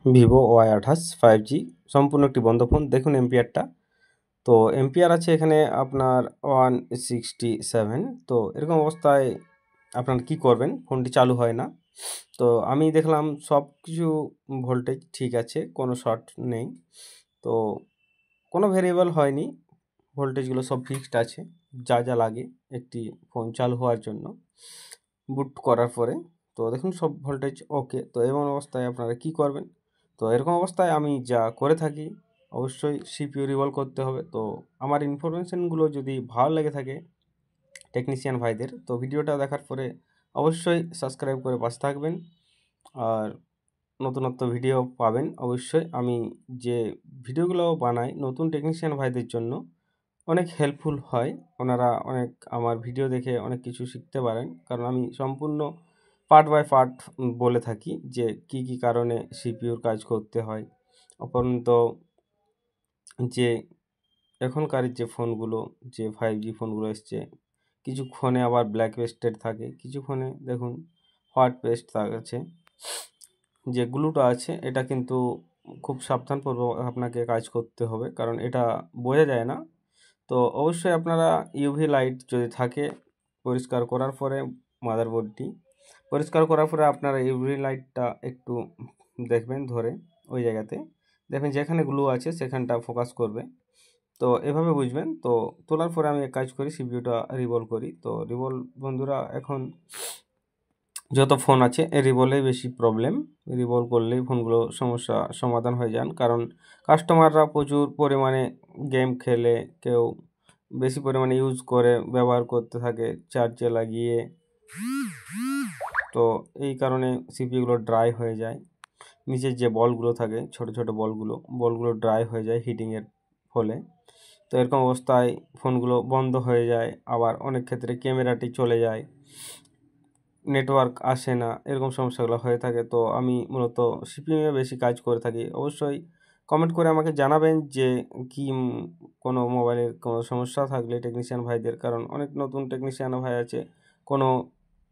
Vivo Y28 5G সম্পূর্ণ একটি বন্ধ ফোন। দেখুন এম্পিয়ারটা। তো এম্পিয়ার আছে এখানে আপনার 167। তো এরকম অবস্থায় আপনারা কি করবেন? ফোনটি চালু হয় না। তো আমি দেখলাম সবকিছু ভোল্টেজ ঠিক আছে, কোনো শর্ট নেই। তো কোনো ভেরিয়েবল হয়নি। ভোল্টেজগুলো সব ফিক্সড আছে। যা লাগে একটি ফোন চালু হওয়ার জন্য বুট করার পরে। তো দেখুন সব ভোল্টেজ ওকে। তো এমন অবস্থায় আপনারা কি করবেন? তো এরকম অবস্থায় আমি যা করে থাকি অবশ্যই সিপিইউ রিভলভ করতে হবে। তো আমার ইনফরমেশনগুলো যদি ভালো লেগে থাকে টেকনিশিয়ান ভাইদের, তো ভিডিওটা দেখার পরে অবশ্যই সাবস্ক্রাইব করে পাশে থাকবেন। আর নতুনত্ব ভিডিও পাবেন অবশ্যই। আমি যে ভিডিওগুলো বানাই নতুন টেকনিশিয়ান ভাইদের জন্য অনেক হেল্পফুল হয়। ওনারা অনেক আমার ভিডিও দেখে অনেক কিছু শিখতে পারেন, কারণ আমি সম্পূর্ণ পার্ট বাই পার্ট বলে থাকি যে কি কারণে সিপিইউর কাজ করতে হয়। উপরন্ত যে এখনকার যে ফোনগুলো, যে 5G ফোনগুলো এসছে, কিছু ফোনে আবার ব্ল্যাক পেস্টেড থাকে, কিছু ফোনে দেখুন হোয়াইট পেস্ট আছে। যে গ্লুটা আছে এটা কিন্তু খুব সাবধানপূর্বক আপনাকে কাজ করতে হবে, কারণ এটা বোঝা যায় না। তো অবশ্যই আপনারা ইউভি লাইট যদি থাকে পরিষ্কার করার পরে মাদারবোর্ডটি পরিষ্কার করার পরে আপনারা ইউভি লাইটটা একটু দেখবেন ধরে ওই জায়গাতে দেখবেন যেখানে গ্লু আছে সেখানটা ফোকাস করবে। তো এভাবে বুঝবেন। তো তোলার পরে আমি এক কাজ করি, সিপিইউটা রিভলভ করি। তো রিভলভ বন্ধুরা এখন যত ফোন আছে রিভলভেই বেশি প্রবলেম। রিভলভ করলেই ফোনগুলো সমস্যা সমাধান হয়ে যান, কারণ কাস্টমাররা প্রচুর পরিমাণে গেম খেলে, কেউ বেশি পরিমাণে ইউজ করে ব্যবহার করতে থাকে চার্জে লাগিয়ে। তো এই কারণে সিপিইউগুলো ড্রাই হয়ে যায়। নিচের যে বলগুলো থাকে ছোট ছোট বলগুলো ড্রাই হয়ে যায় হিটিংয়ের ফলে। তো এরকম অবস্থায় ফোনগুলো বন্ধ হয়ে যায়। আবার অনেক ক্ষেত্রে ক্যামেরাটি চলে যায়, নেটওয়ার্ক আসে না, এরকম সমস্যাগুলো হয়ে থাকে। তো আমি মূলত সিপিইউ বেশি কাজ করে থাকি। অবশ্যই কমেন্ট করে আমাকে জানাবেন যে কি কোনো মোবাইলের কোনো সমস্যা থাকলে টেকনিশিয়ান ভাইদের, কারণ অনেক নতুন টেকনিশিয়ান ভাই আছে কোনো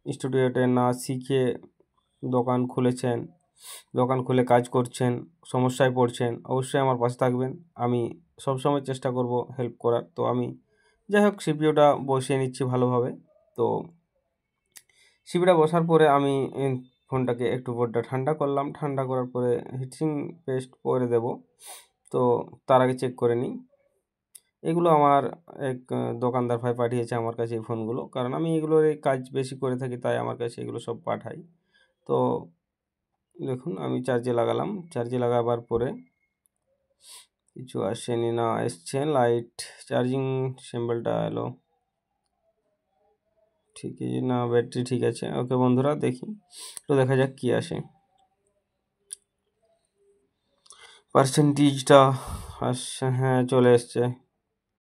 স্টুডিওতে না শিখে দোকান খুলেছেন, দোকান খুলে কাজ করছেন, সমস্যায় পড়ছেন। অবশ্যই আমার পাশে থাকবেন। আমি সবসময় চেষ্টা করব হেল্প করার। তো আমি যাই হোক সিপিইউটা বসিয়ে নিচ্ছি ভালোভাবে। তো সিপিইউটা বসার পরে আমি ফোনটাকে একটু বোর্ডটা ঠান্ডা করলাম। ঠান্ডা করার পরে হিটসিং পেস্ট করে দেব। তো তার আগে চেক করে নিই। এগুলো আমার এক দোকানদার ভাই পাঠিয়েছে আমার কাছে এই ফোনগুলো, কারণ আমি এগুলোর এই কাজ বেশি করে থাকি, তাই আমার কাছে এগুলো সব পাঠাই। তো দেখুন আমি চার্জে লাগালাম। চার্জে লাগাবার পরে কিছু আসেনি, না এসছে লাইট, চার্জিং সিম্বলটা এলো ঠিকই, না ব্যাটারি ঠিক আছে। ওকে বন্ধুরা দেখি তো দেখা যাক কি আসে। পার্সেন্টেজটা আসছে, হ্যাঁ চলে এসছে।